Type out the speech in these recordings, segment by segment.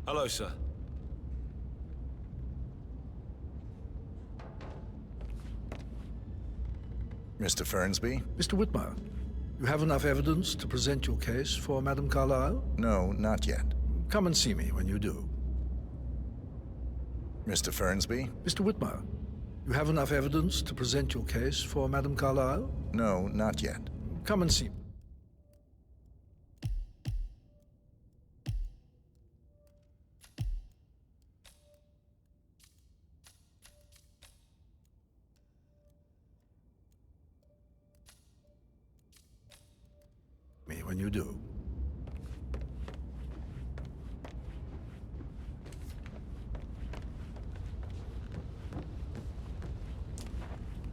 Hello, sir. Mr. Fernsby? Mr. Whitmer, you have enough evidence to present your case for Madame Carlyle? No, not yet. Come and see me when you do. Mr. Fernsby? Mr. Whitmer, you have enough evidence to present your case for Madame Carlyle? No, not yet. Come and see me. When you do.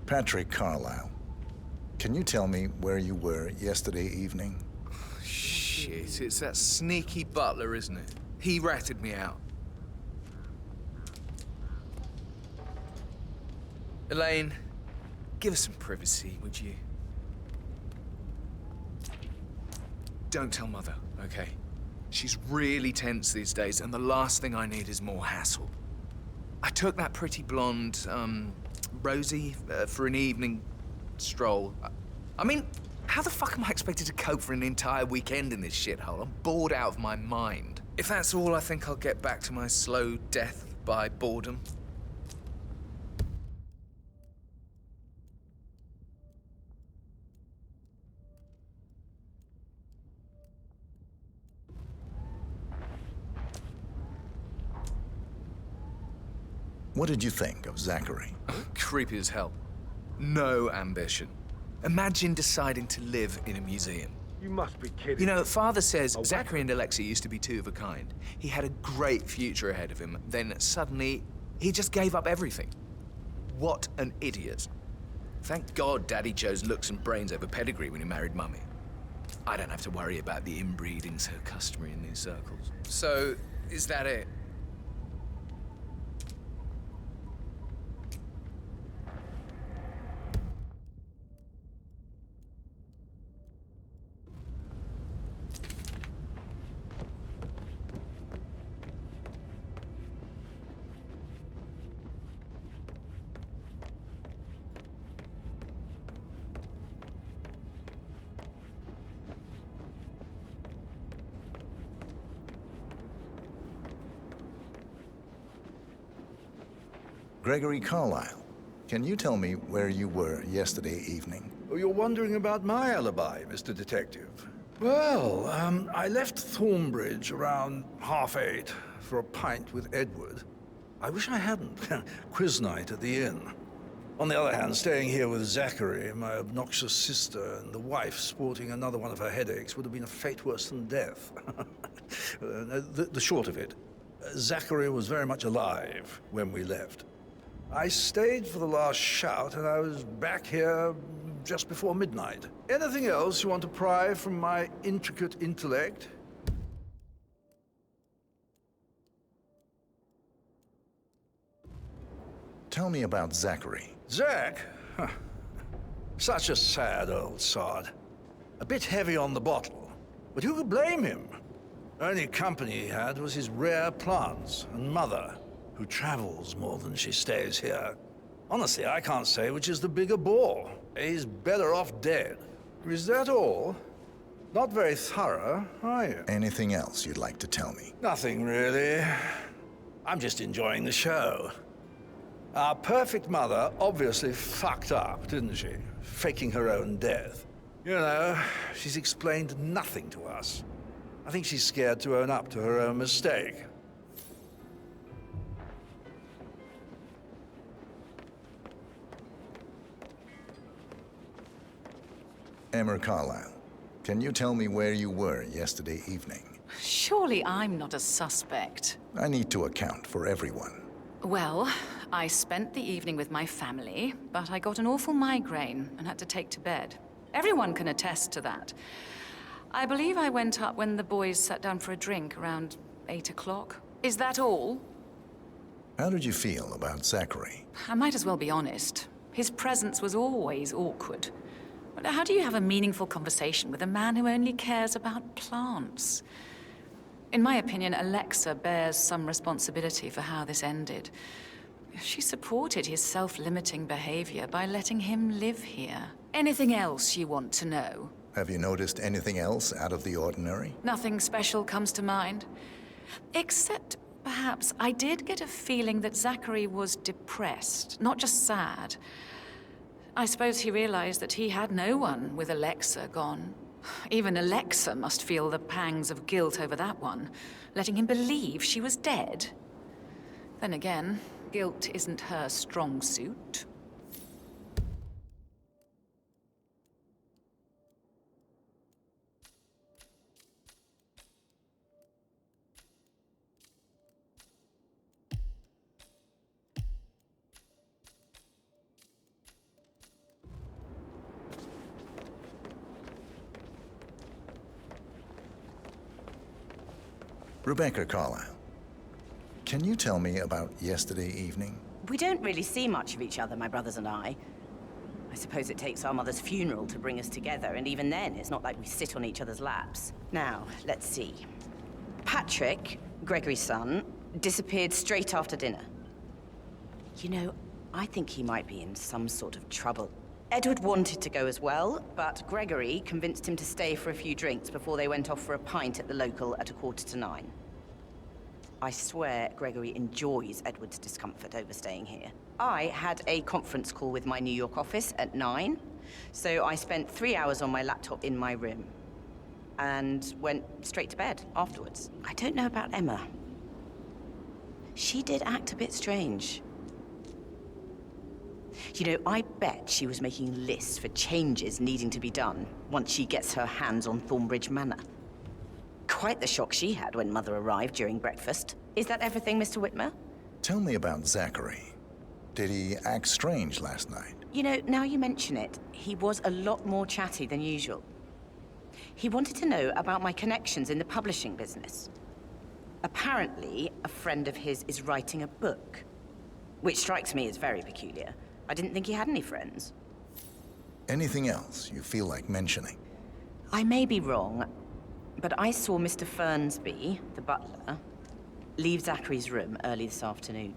Patrick Carlyle, can you tell me where you were yesterday evening? Shit, it's that sneaky butler, isn't it? He ratted me out. Elaine, give us some privacy, would you? Don't tell Mother, okay? She's really tense these days, and the last thing I need is more hassle. I took that pretty blonde, Rosie, for an evening stroll. I mean, how the fuck am I expected to cope for an entire weekend in this shithole? I'm bored out of my mind. If that's all, I think I'll get back to my slow death by boredom. What did you think of Zachary? Creepy as hell. No ambition. Imagine deciding to live in a museum. You must be kidding. You know, Father says Zachary and Alexei used to be two of a kind. He had a great future ahead of him. Then suddenly, he just gave up everything. What an idiot. Thank God Daddy chose looks and brains over pedigree when he married Mummy. I don't have to worry about the inbreeding so customary in these circles. So, is that it? Gregory Carlyle, can you tell me where you were yesterday evening? Oh, you're wondering about my alibi, Mr. Detective. Well, I left Thornbridge around 8:30 for a pint with Edward. I wish I hadn't. Quiz night at the inn. On the other hand, staying here with Zachary, my obnoxious sister, and the wife sporting another one of her headaches would have been a fate worse than death. The short of it, Zachary was very much alive when we left. I stayed for the last shout, and I was back here just before midnight. Anything else you want to pry from my intricate intellect? Tell me about Zachary. Zach? Huh. Such a sad old sod. A bit heavy on the bottle, but who could blame him? Only company he had was his rare plants and mother, who travels more than she stays here. Honestly, I can't say which is the bigger bore. He's better off dead. Is that all? Not very thorough, are you? Anything else you'd like to tell me? Nothing, really. I'm just enjoying the show. Our perfect mother obviously fucked up, didn't she? Faking her own death. You know, she's explained nothing to us. I think she's scared to own up to her own mistake. Emmer Carlyle, can you tell me where you were yesterday evening? Surely I'm not a suspect. I need to account for everyone. Well, I spent the evening with my family, but I got an awful migraine and had to take to bed. Everyone can attest to that. I believe I went up when the boys sat down for a drink around 8 o'clock. Is that all? How did you feel about Zachary? I might as well be honest. His presence was always awkward. How do you have a meaningful conversation with a man who only cares about plants? In my opinion, Alexa bears some responsibility for how this ended. She supported his self-limiting behavior by letting him live here. Anything else you want to know? Have you noticed anything else out of the ordinary? Nothing special comes to mind. Except, perhaps, I did get a feeling that Zachary was depressed, not just sad. I suppose he realized that he had no one with Alexa gone. Even Alexa must feel the pangs of guilt over that one, letting him believe she was dead. Then again, guilt isn't her strong suit. Rebecca Carlyle, can you tell me about yesterday evening? We don't really see much of each other, my brothers and I. I suppose it takes our mother's funeral to bring us together, and even then, it's not like we sit on each other's laps. Now, let's see. Patrick, Gregory's son, disappeared straight after dinner. You know, I think he might be in some sort of trouble. Edward wanted to go as well, but Gregory convinced him to stay for a few drinks before they went off for a pint at the local at 9:15. I swear Gregory enjoys Edward's discomfort over staying here. I had a conference call with my New York office at 9, so I spent 3 hours on my laptop in my room and went straight to bed afterwards. I don't know about Emma. She did act a bit strange. You know, I bet she was making lists for changes needing to be done once she gets her hands on Thornbridge Manor. Quite the shock she had when Mother arrived during breakfast. Is that everything, Mr. Whitmer? Tell me about Zachary. Did he act strange last night? You know, now you mention it, he was a lot more chatty than usual. He wanted to know about my connections in the publishing business. Apparently, a friend of his is writing a book, which strikes me as very peculiar. I didn't think he had any friends. Anything else you feel like mentioning? I may be wrong, but I saw Mr. Fernsby, the butler, leave Zachary's room early this afternoon.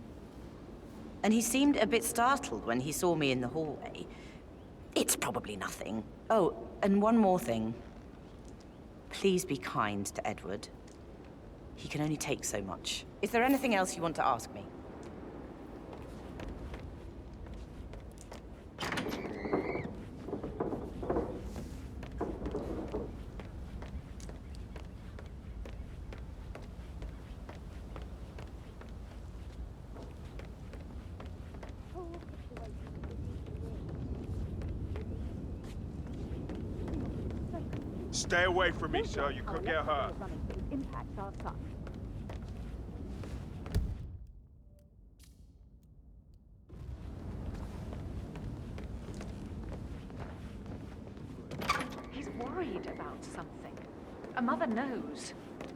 And he seemed a bit startled when he saw me in the hallway. It's probably nothing. Oh, and one more thing. Please be kind to Edward. He can only take so much. Is there anything else you want to ask me? Stay away from me, sir. You could get hurt. He's worried about something. A mother knows.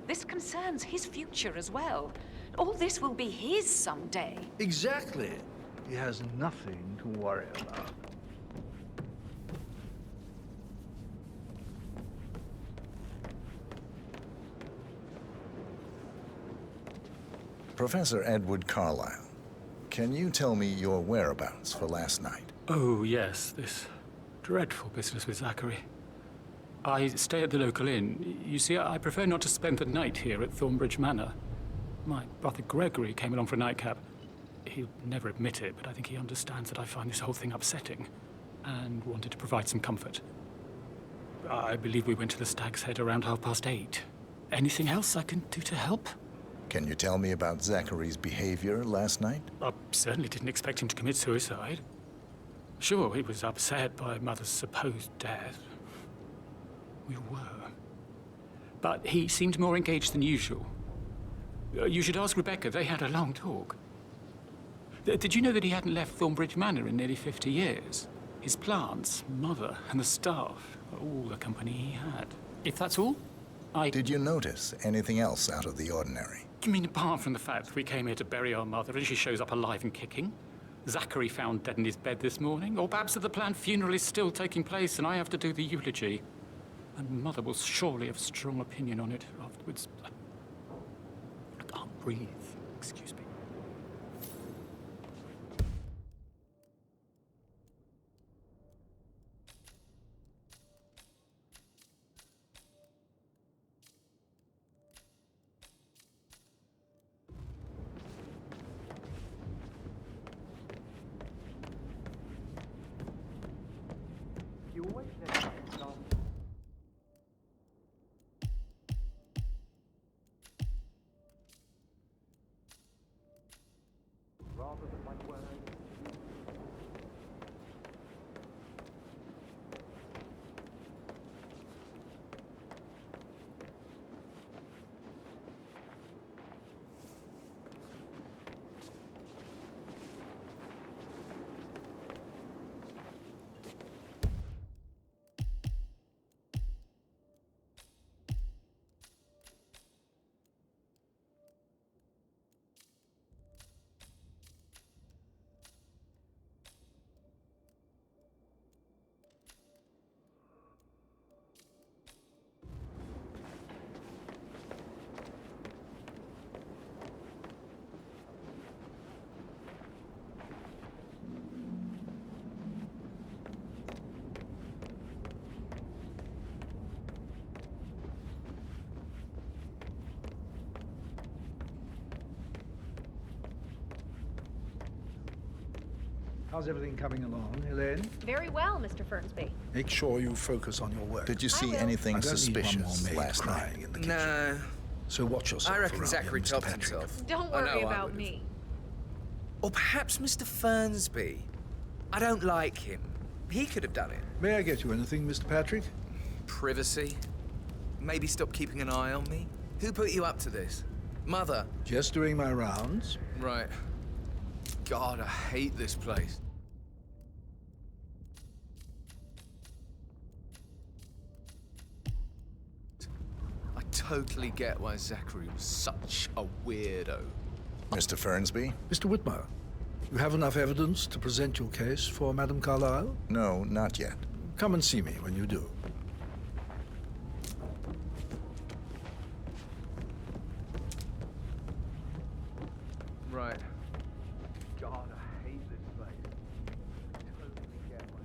This concerns his future as well. All this will be his someday. Exactly. He has nothing to worry about. Professor Edward Carlyle, can you tell me your whereabouts for last night? Oh, yes, this dreadful business with Zachary. I stay at the local inn. You see, I prefer not to spend the night here at Thornbridge Manor. My brother Gregory came along for a nightcap. He'll never admit it, but I think he understands that I find this whole thing upsetting and wanted to provide some comfort. I believe we went to the Stag's Head around 8:30. Anything else I can do to help? Can you tell me about Zachary's behavior last night? I certainly didn't expect him to commit suicide. Sure, he was upset by Mother's supposed death. We were. But he seemed more engaged than usual. You should ask Rebecca. They had a long talk. Did you know that he hadn't left Thornbridge Manor in nearly 50 years? His plants, Mother, and the staff, all the company he had. If that's all, Did you notice anything else out of the ordinary? You mean apart from the fact that we came here to bury our mother and she shows up alive and kicking? Zachary found dead in his bed this morning? Or perhaps that the planned funeral is still taking place and I have to do the eulogy? And Mother will surely have a strong opinion on it afterwards. breathe. Excuse me. You always said that it's not. Rather than my words. How's everything coming along, Elaine? Very well, Mr. Fernsby. Make sure you focus on your work. Did you see will. anything I don't need one suspicious more maid last night? crying in the kitchen. No. So watch yourself. I reckon around Zachary here, Mr. topped Patrick. himself. Don't I worry know I about would've. me. Or perhaps Mr. Fernsby. I don't like him. He could have done it. May I get you anything, Mr. Patrick? Privacy. Maybe stop keeping an eye on me. Who put you up to this? Mother. Just doing my rounds. Right. God, I hate this place. I totally get why Zachary was such a weirdo. Mr. Fernsby? Mr. Whitmer, you have enough evidence to present your case for Madame Carlyle? No, not yet. Come and see me when you do. Right. God, I hate this place. I totally get why.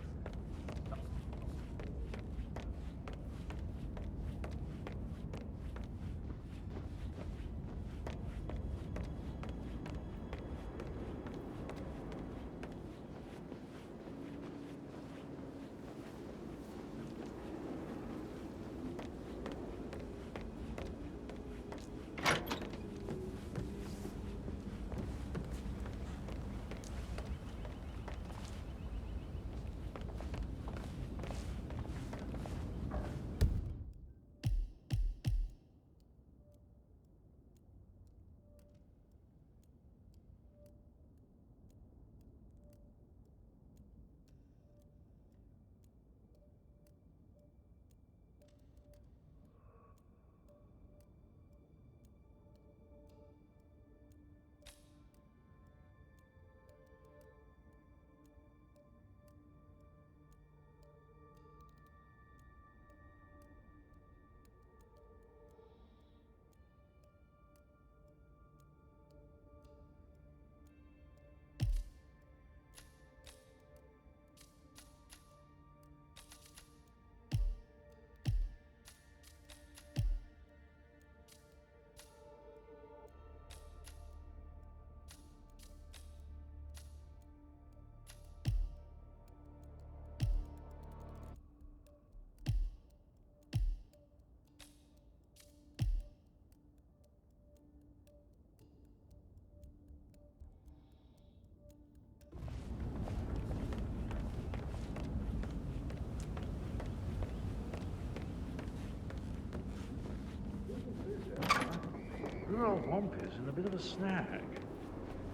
Good old Wampus in a bit of a snag.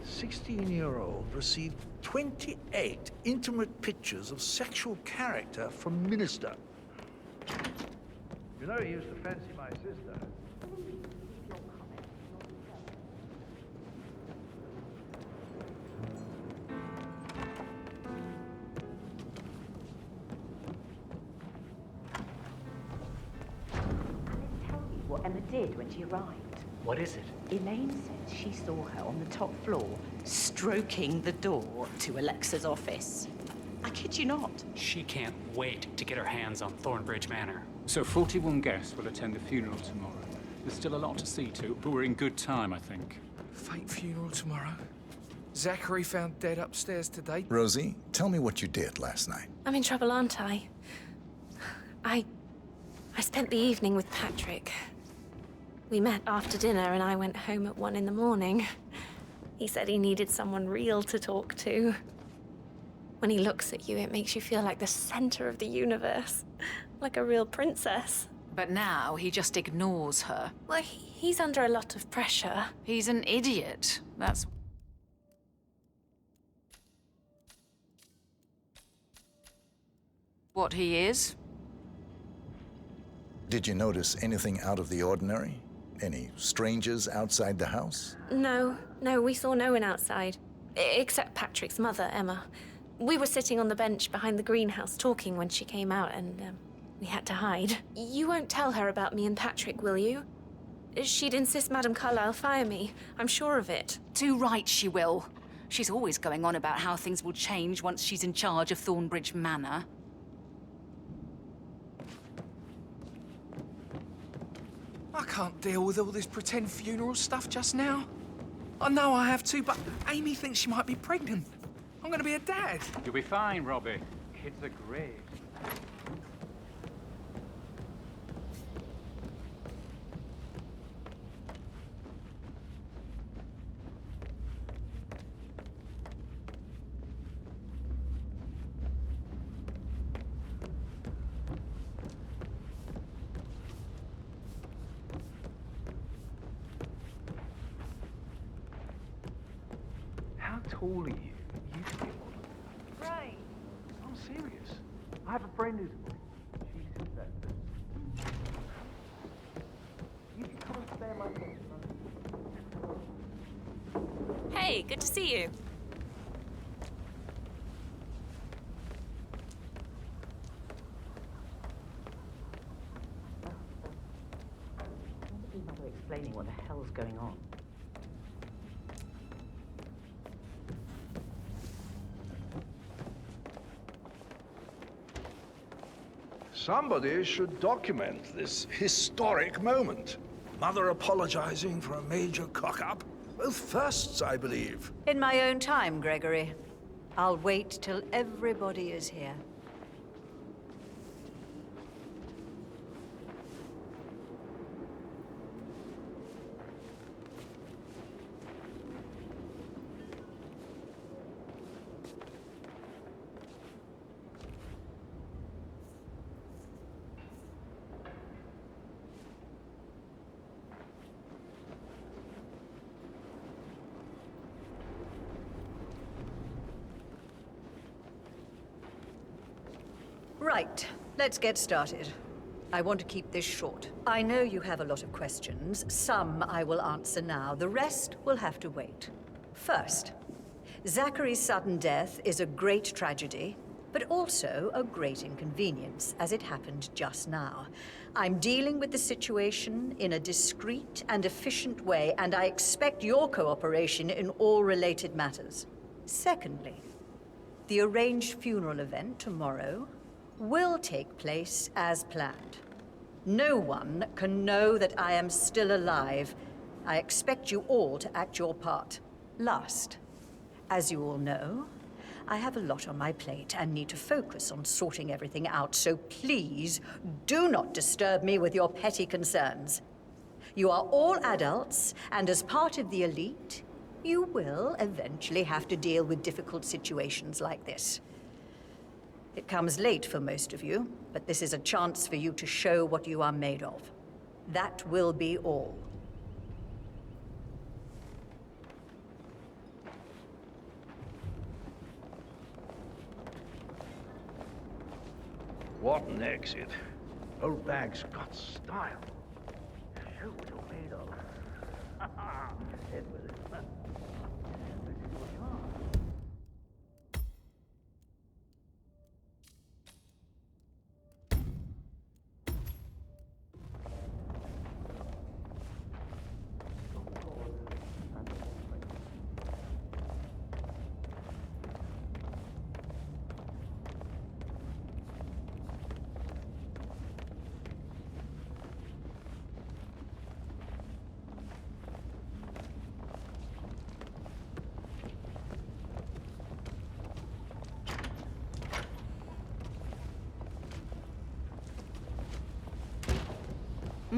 16-year-old received 28 intimate pictures of sexual character from Minister. You know he used to fancy my sister. Tell me what Emma did when she arrived. What is it? Elaine says she saw her on the top floor, stroking the door to Alexa's office. I kid you not. She can't wait to get her hands on Thornbridge Manor. So 41 guests will attend the funeral tomorrow. There's still a lot to see to, but we're in good time, I think. Fake funeral tomorrow. Zachary found dead upstairs today. Rosie, tell me what you did last night. I'm in trouble, aren't I? I spent the evening with Patrick. We met after dinner and I went home at 1 in the morning. He said he needed someone real to talk to. When he looks at you, it makes you feel like the center of the universe. Like a real princess. But now he just ignores her. Well, he's under a lot of pressure. He's an idiot. That's... what he is. Did you notice anything out of the ordinary? Any strangers outside the house? No, we saw no one outside. Except Patrick's mother, Emma. We were sitting on the bench behind the greenhouse talking when she came out and, we had to hide. You won't tell her about me and Patrick, will you? She'd insist Madame Carlyle fire me. I'm sure of it. Too right she will. She's always going on about how things will change once she's in charge of Thornbridge Manor. I can't deal with all this pretend funeral stuff just now. I know I have to, but Amy thinks she might be pregnant. I'm gonna be a dad. You'll be fine, Robbie. Kids are great. How tall are you? You used to be a model. Right. I'm serious. I have a friend who's a model. She says that. You can come and stay in my place, man. Hey, good to see you. Maybe Mother explaining what the hell's going on. Somebody should document this historic moment. Mother apologizing for a major cock-up. Both firsts, I believe. In my own time, Gregory. I'll wait till everybody is here. Right, let's get started. I want to keep this short. I know you have a lot of questions. Some I will answer now. The rest will have to wait. First, Zachary's sudden death is a great tragedy, but also a great inconvenience, as it happened just now. I'm dealing with the situation in a discreet and efficient way, and I expect your cooperation in all related matters. Secondly, the arranged funeral event tomorrow will take place as planned. No one can know that I am still alive. I expect you all to act your part. Last, as you all know, I have a lot on my plate and need to focus on sorting everything out, so please do not disturb me with your petty concerns. You are all adults, and as part of the elite, you will eventually have to deal with difficult situations like this. It comes late for most of you, but this is a chance for you to show what you are made of. That will be all. What an exit. Old bag's got style. Show what you're made of. Edward. This is what you are.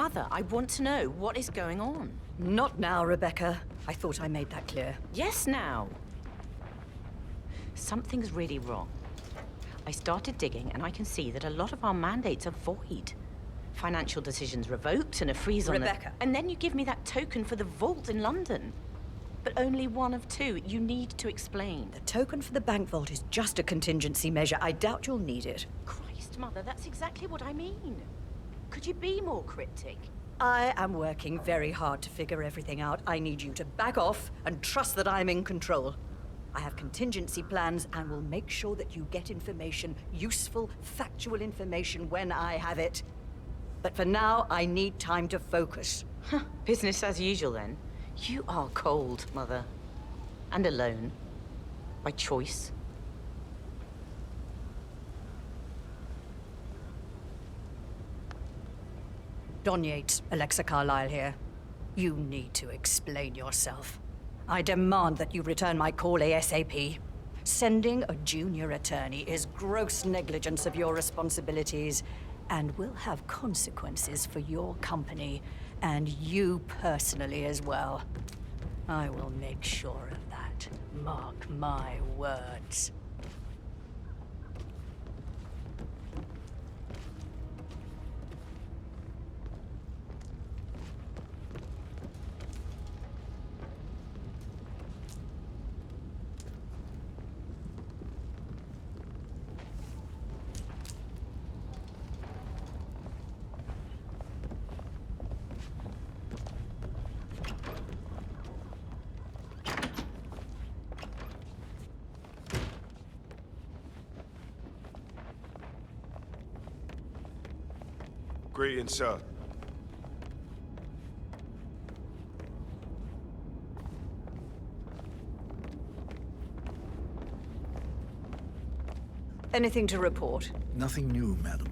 Mother, I want to know what is going on. Not now, Rebecca. I thought I made that clear. Yes, now. Something's really wrong. I started digging, and I can see that a lot of our mandates are void. Financial decisions revoked and a freeze on Rebecca. And then you give me that token for the vault in London. But only one of two. You need to explain. The token for the bank vault is just a contingency measure. I doubt you'll need it. Christ, Mother, that's exactly what I mean. Could you be more cryptic? I am working very hard to figure everything out. I need you to back off and trust that I'm in control. I have contingency plans and will make sure that you get information, useful, factual information when I have it. But for now, I need time to focus. Business as usual, then. You are cold, Mother. And alone. By choice. Don Yates, Alexa Carlyle here. You need to explain yourself. I demand that you return my call ASAP. Sending a junior attorney is gross negligence of your responsibilities and will have consequences for your company and you personally as well. I will make sure of that. Mark my words. Greetings, sir. Anything to report? Nothing new, madam.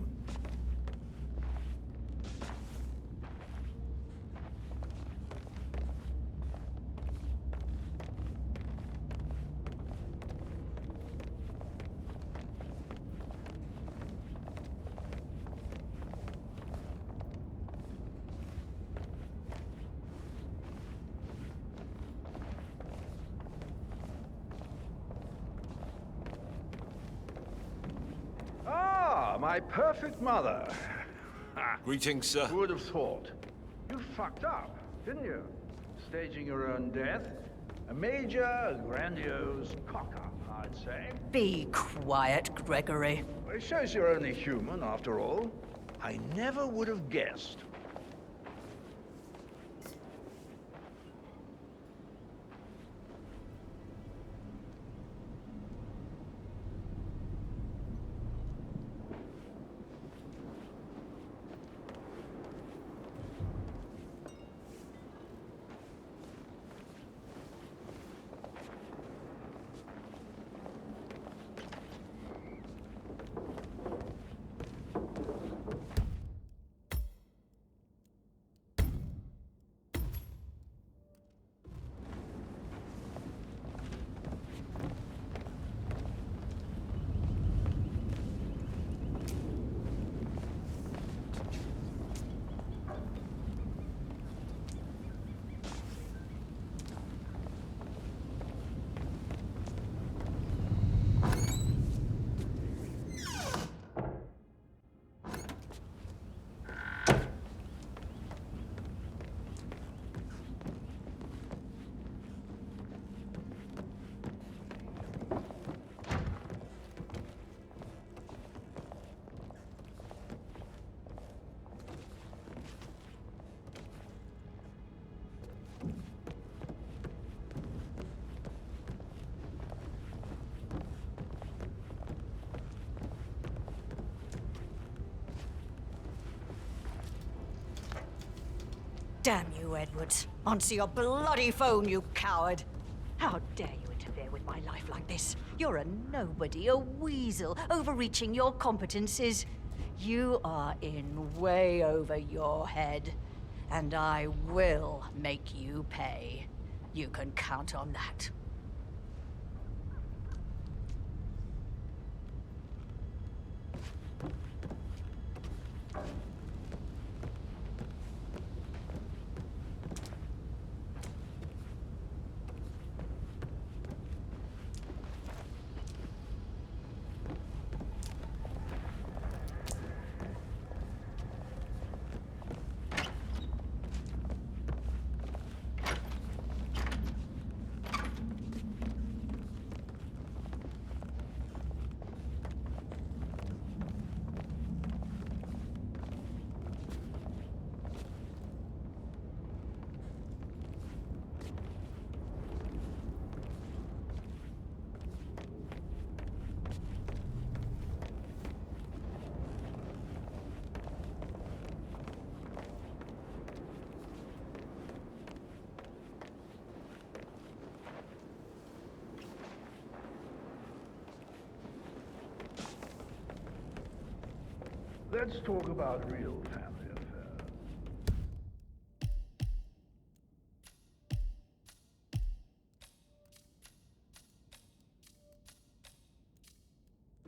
My perfect mother. Greetings, sir. Who would have thought? You fucked up, didn't you? Staging your own death? A major, grandiose cock-up, I'd say. Be quiet, Gregory. Well, it shows you're only human, after all. I never would have guessed. Damn you, Edwards. Answer your bloody phone, you coward! How dare you interfere with my life like this? You're a nobody, a weasel, overreaching your competences. You are in way over your head, and I will make you pay. You can count on that. let's talk about real family affairs.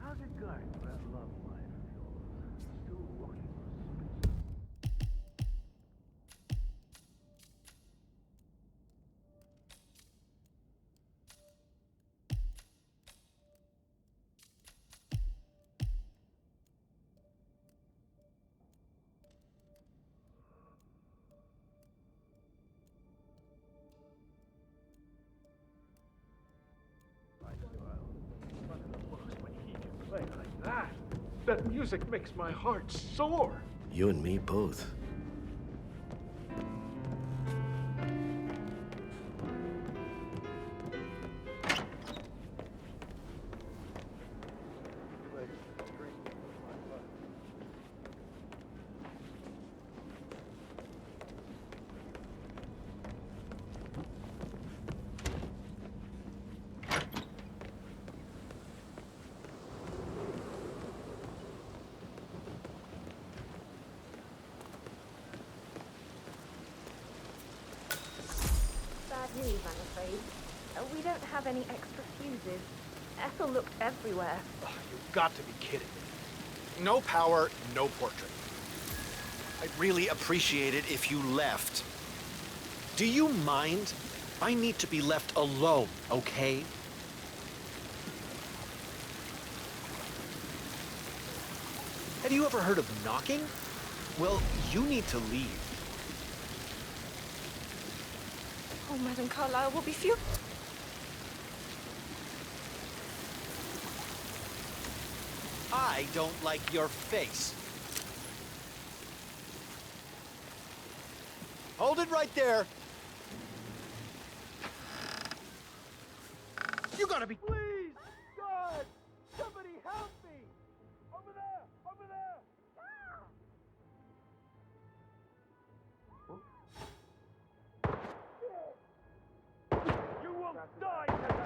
How's it going with that love life of yours? Still rocking those spits? Play like that. That music makes my heart soar. You and me both. Bad news, I'm afraid. We don't have any extra fuses. Ethel looked everywhere. Oh, you've got to be kidding me. No power, no portrait. I'd really appreciate it if you left. Do you mind? I need to be left alone, okay? Have you ever heard of knocking? Well, you need to leave. Oh, Madam Carlyle will be furious. I don't like your face. Hold it right there. You gotta be... Please, God, somebody help me! Over there, over there! You will die today!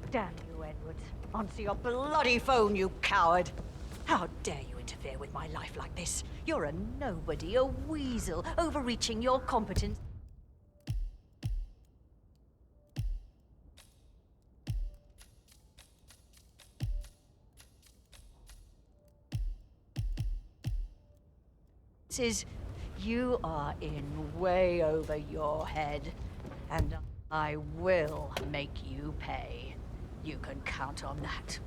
Damn you, Edward. Answer your bloody phone, you coward! How dare you interfere with my life like this? You're a nobody, a weasel, overreaching your competence. You are in way over your head, and I will make you pay. You can count on that.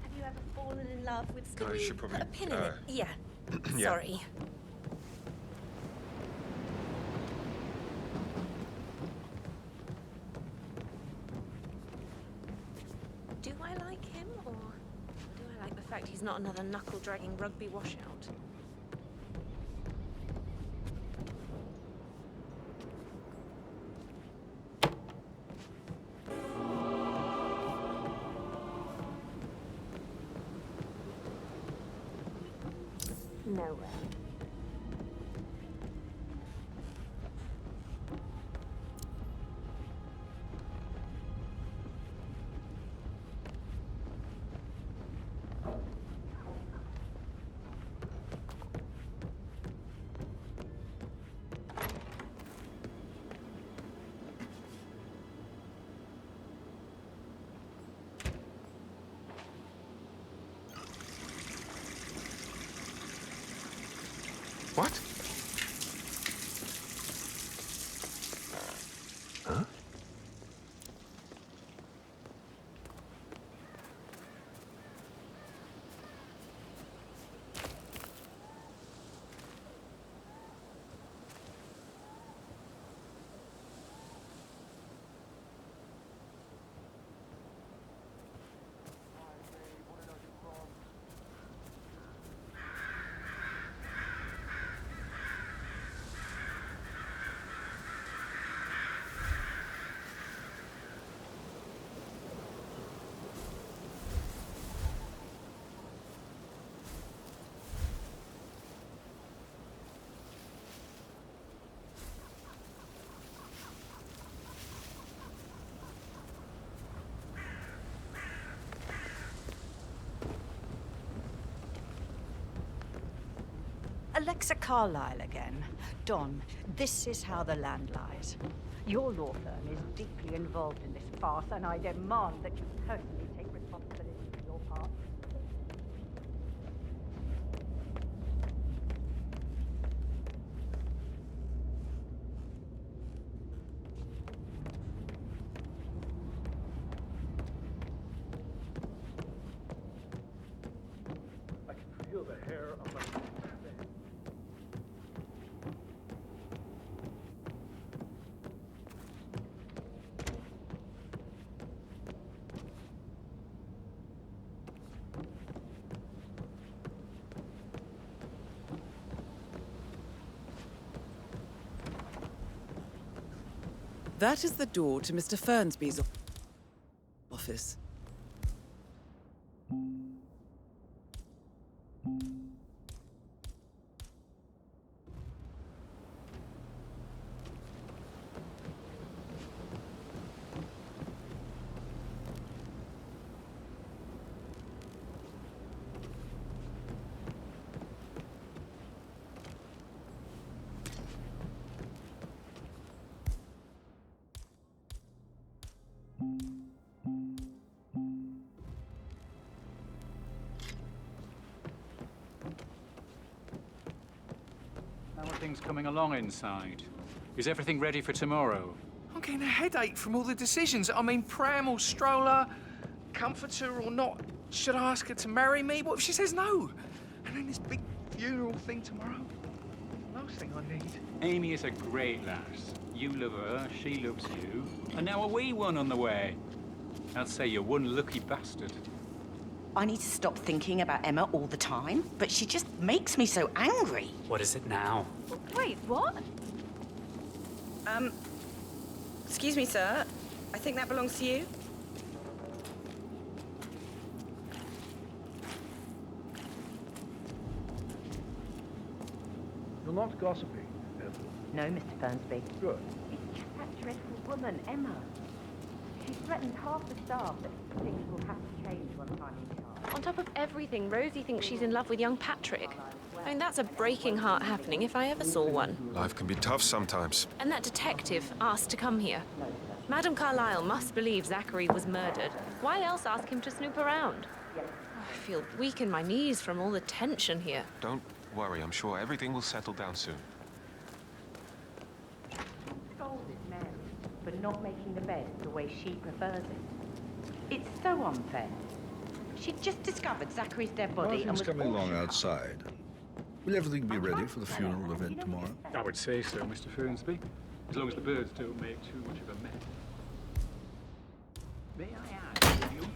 Have you ever fallen in love with I something? should probably, A pin in it. Yeah. yeah. Sorry. Do I like him, or do I like the fact he's not another knuckle-dragging rugby washout? nowhere. What? Huh? Alexa Carlyle again. Don, this is how the land lies. Your law firm is deeply involved in this farce, and I demand that you personally take responsibility for your part. I can feel the hair on my neck. That is the door to Mr. Fernsby's office. How are things coming along inside? Is everything ready for tomorrow? I'm getting a headache from all the decisions. I mean, pram or stroller, comforter or not. Should I ask her to marry me? What if she says no? And then this big funeral thing tomorrow. Last thing I need. Amy is a great lass. You love her, she loves you. And now a wee one on the way. I'd say you're one lucky bastard. I need to stop thinking about Emma all the time, but she just makes me so angry. What is it now? Wait, what? Excuse me, sir. I think that belongs to you. You're not gossiping, Ethel. No, Mr. Fernsby. Good. It's just that dreadful woman, Emma. She threatened half the staff that things will have to change once I'm in charge. On top of everything, Rosie thinks she's in love with young Patrick. I mean, that's a breaking heart happening if I ever saw one. Life can be tough sometimes. And that detective asked to come here. Madame Carlyle must believe Zachary was murdered. Why else ask him to snoop around? I feel weak in my knees from all the tension here. Don't worry, I'm sure everything will settle down soon. Scolded Mary for not making the bed the way she prefers it. It's so unfair. She'd just discovered Zachary's dead body and Nothing's was coming all along shocked. outside. Will everything be ready for the funeral event tomorrow? I would say so, Mr. Fernsby. As long as the birds don't make too much of a mess. May I ask what you do?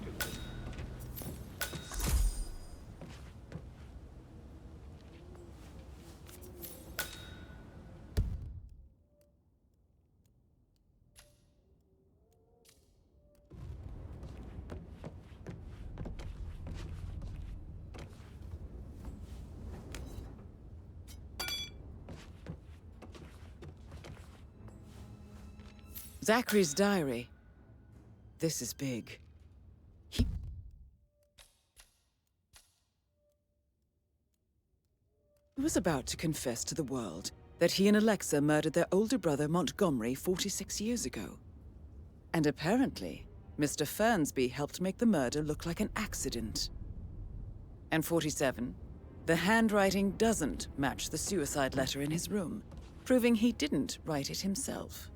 Zachary's diary. This is big. He was about to confess to the world that he and Alexa murdered their older brother Montgomery 46 years ago. And apparently, Mr. Fernsby helped make the murder look like an accident. And 47, the handwriting doesn't match the suicide letter in his room, proving he didn't write it himself.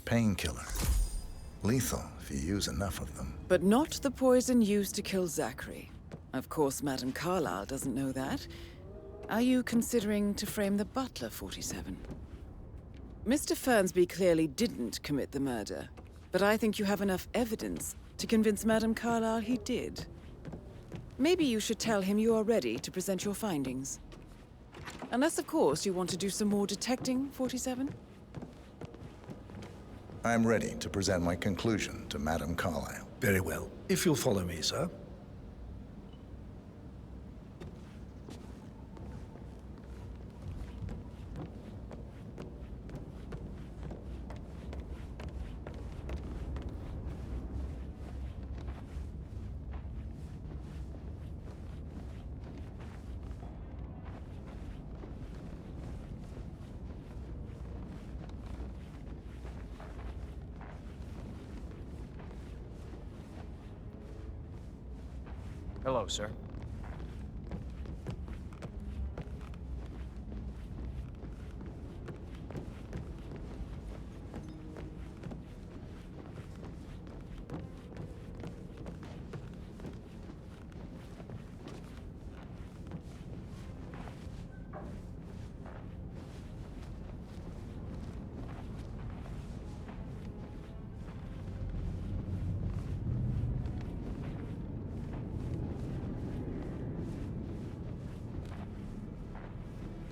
Painkiller. Lethal if you use enough of them. But not the poison used to kill Zachary. Of course, Madame Carlyle doesn't know that. Are you considering to frame the butler, 47? Mr. Fernsby clearly didn't commit the murder, but I think you have enough evidence to convince Madame Carlyle he did. Maybe you should tell him you are ready to present your findings. Unless, of course, you want to do some more detecting, 47? I'm ready to present my conclusion to Madame Carlyle. Very well. If you'll follow me, sir. Hello, sir.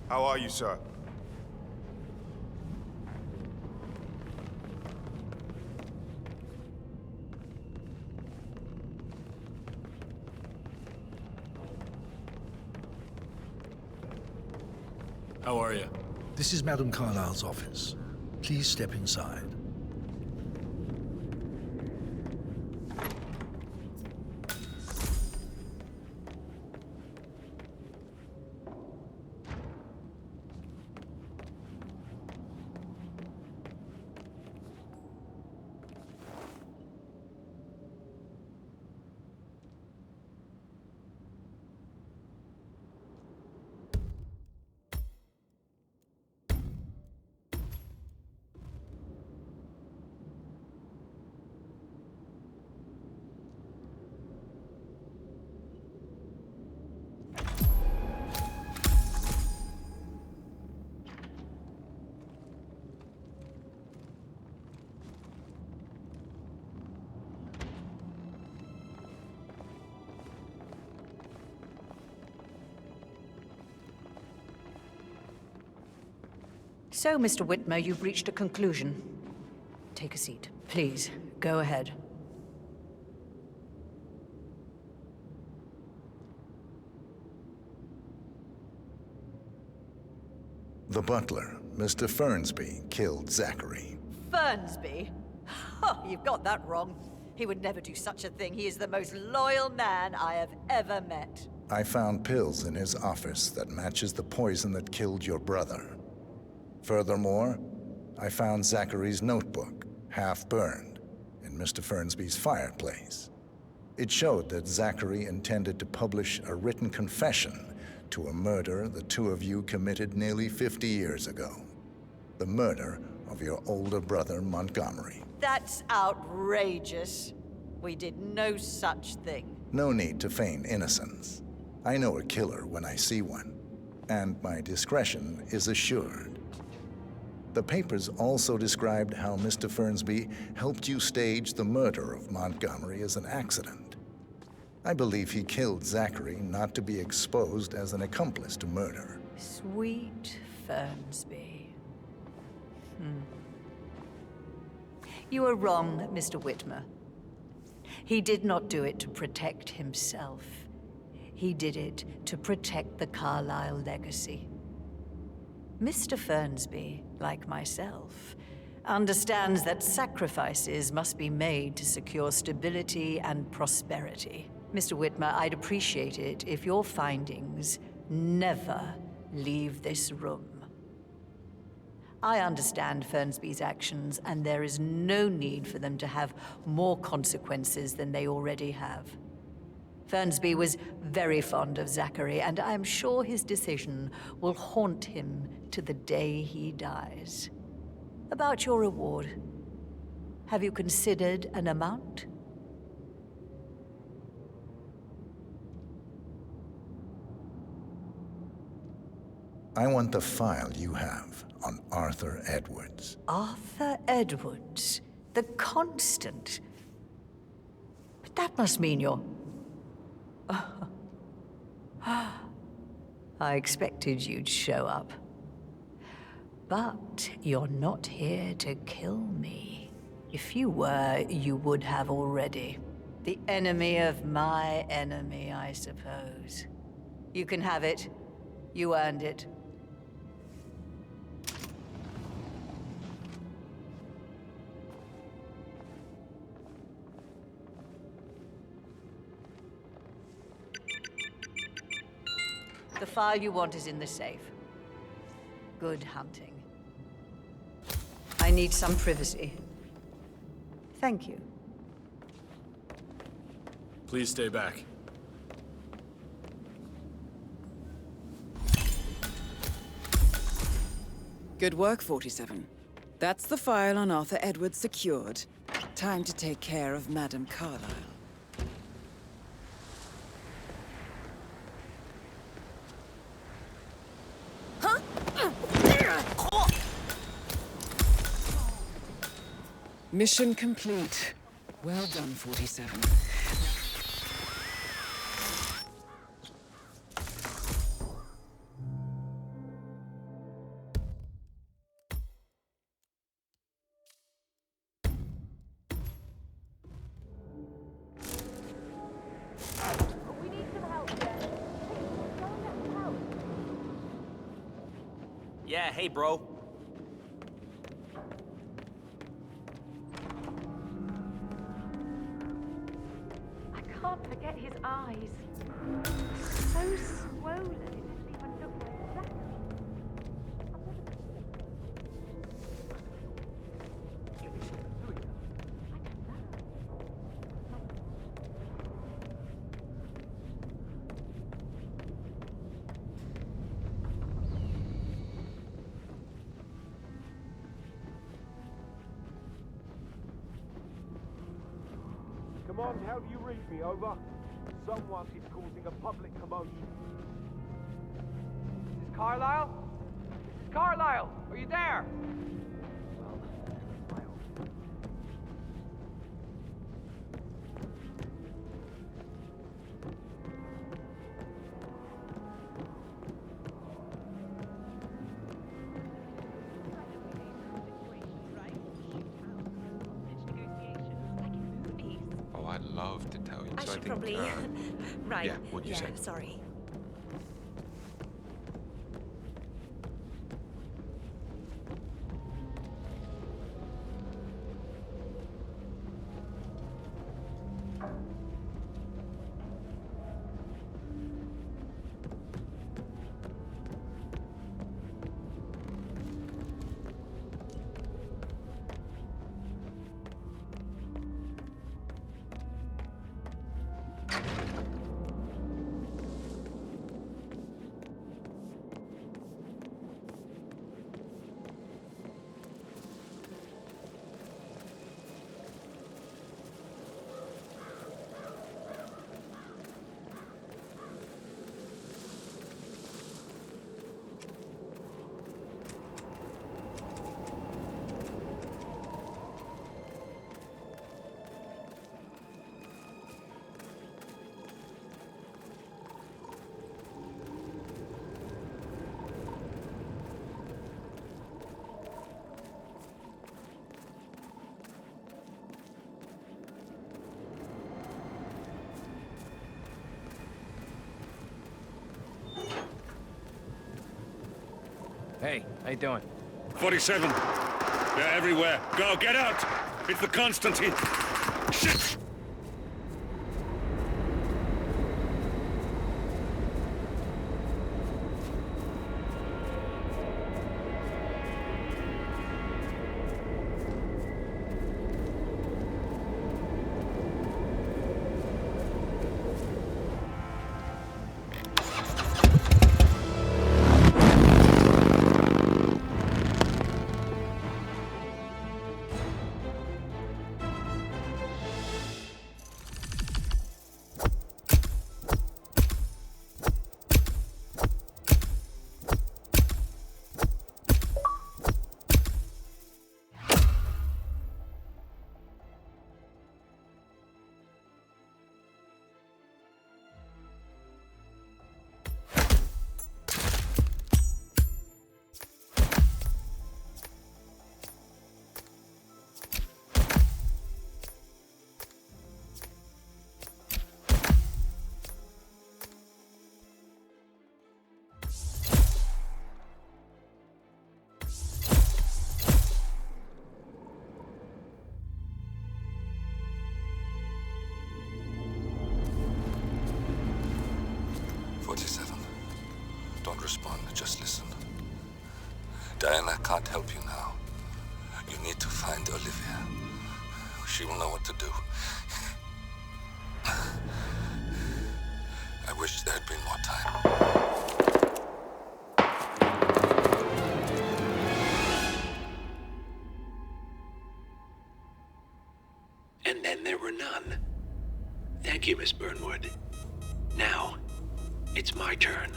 How are you, sir? How are you? This is Madame Carlyle's office. Please step inside. So, Mr. Whitmer, you've reached a conclusion. Take a seat. Please, go ahead. The butler, Mr. Fernsby, killed Zachary. Fernsby? Oh, you've got that wrong. He would never do such a thing. He is the most loyal man I have ever met. I found pills in his office that matches the poison that killed your brother. Furthermore, I found Zachary's notebook, half burned, in Mr. Fernsby's fireplace. It showed that Zachary intended to publish a written confession to a murder the two of you committed nearly 50 years ago. The murder of your older brother, Montgomery. That's outrageous. We did no such thing. No need to feign innocence. I know a killer when I see one, and my discretion is assured. The papers also described how Mr. Fernsby helped you stage the murder of Montgomery as an accident. I believe he killed Zachary not to be exposed as an accomplice to murder. Sweet Fernsby. You are wrong, Mr. Whitmer. He did not do it to protect himself. He did it to protect the Carlyle legacy. Mr. Fernsby, like myself, understands that sacrifices must be made to secure stability and prosperity. Mr. Whitmer, I'd appreciate it if your findings never leave this room. I understand Fernsby's actions, and there is no need for them to have more consequences than they already have. Fernsby was very fond of Zachary, and I'm sure his decision will haunt him to the day he dies. About your reward, have you considered an amount? I want the file you have on Arthur Edwards. Arthur Edwards, the Constant. But that must mean you're... I expected you'd show up. But you're not here to kill me. If you were, you would have already. The enemy of my enemy, I suppose. You can have it. You earned it. The file you want is in the safe. Good hunting. I need some privacy. Thank you. Please stay back. Good work, 47. That's the file on Arthur Edwards secured. Time to take care of Madame Carlyle. Mission complete. Well done, 47. We need some help here. Hey, go and get some help. Yeah, hey, bro. I can't forget his eyes. So swollen, it doesn't even look like Zachary. Command, how do you read me? Over. Someone is causing a public commotion. This is Carlyle? This is Carlyle! Are you there? Oh, I'd love to tell you. I So should think, probably... right. yeah, what'd you say? Sorry. Hey, how you doing? 47. They're everywhere. Go, get out! It's the Constantine. Shit! Don't respond, just listen. Diana can't help you now. You need to find Olivia. She will know what to do. I wish there had been more time. And then there were none. Thank you, Miss Burnwood. Now, it's my turn.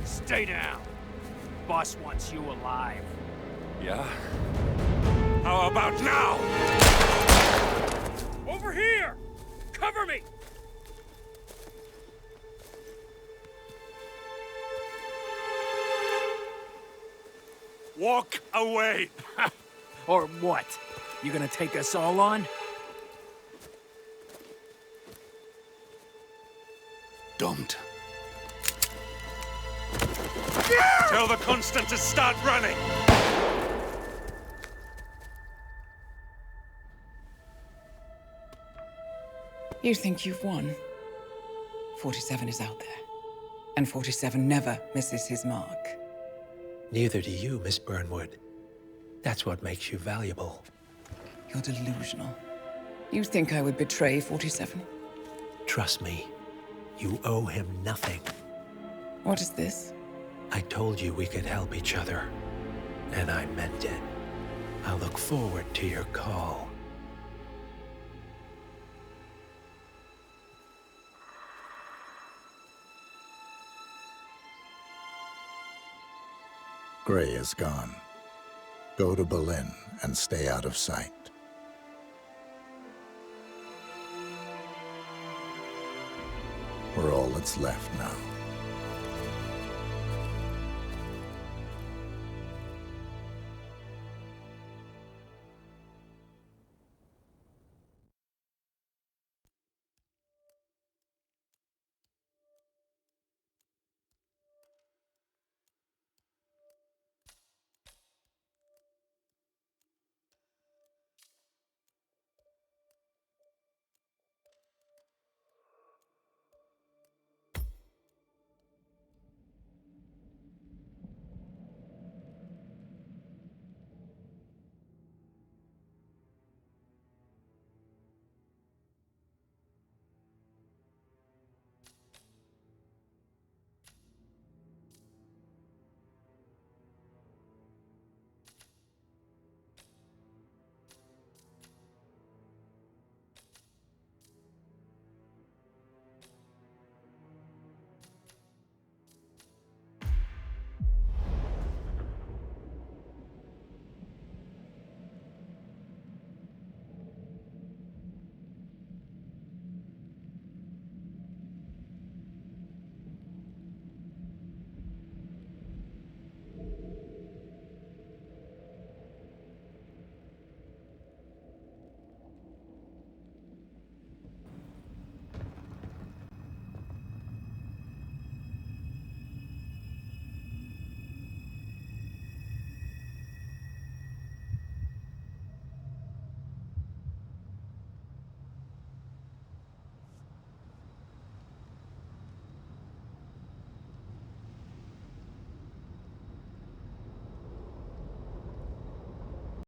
Stay down. Boss wants you alive. Yeah? How about now? Over here! Cover me! Walk away! Or what? You gonna take us all on? Don't. Tell the Constant to start running! You think you've won? 47 is out there. And 47 never misses his mark. Neither do you, Miss Burnwood. That's what makes you valuable. You're delusional. You think I would betray 47? Trust me, you owe him nothing. What is this? I told you we could help each other, and I meant it. I'll look forward to your call. Gray is gone. Go to Berlin and stay out of sight. We're all that's left now.